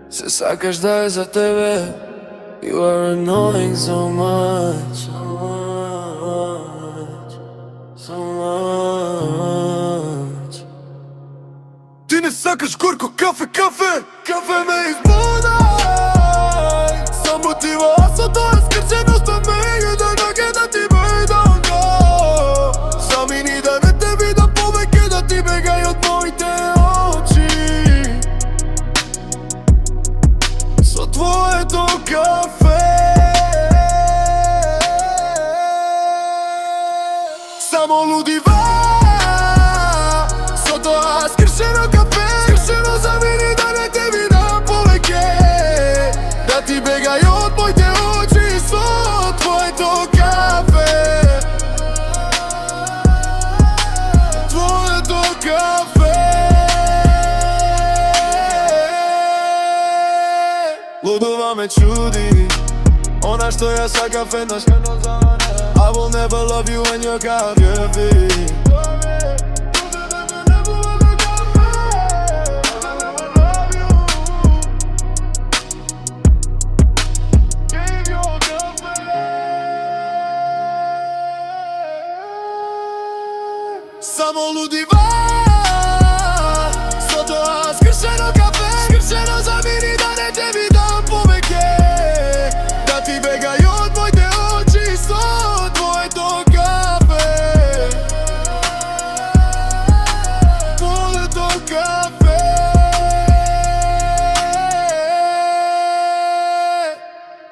Се сакаш да е за тебе. You are annoying so much, so much, so much. Ти не сакаш горко кафе, кафе! Кафе ме избудай. Сам мотивацията е скрчеността ме и да наге да ти бедам го. Сами ни да не те видам повеќе, да ти бегај од моите очи. Со твоето кафе. Само лудива. Со тоа скршено кафе. Скршено замини да не те видам повеќе, да ти бегај од моите очи. Со твоето кафе. Твоето кафе. Лудува ме чуди она што ја сакав еднаш. I will never love you when you're coffee. Само лудива. Со тоа скршено кафе. Скршено замини да не те видам повеќе, да ти бегај од моите очи. Со твоето кафе. Твоето кафе.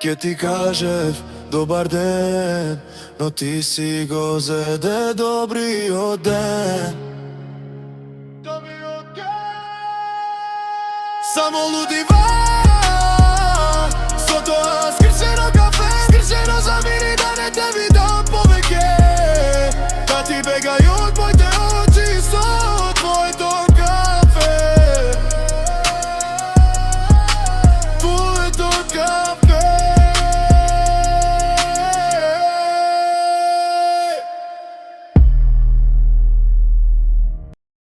Ке ти кажев добар ден, но ти си го зеде добриот ден. Само лудива.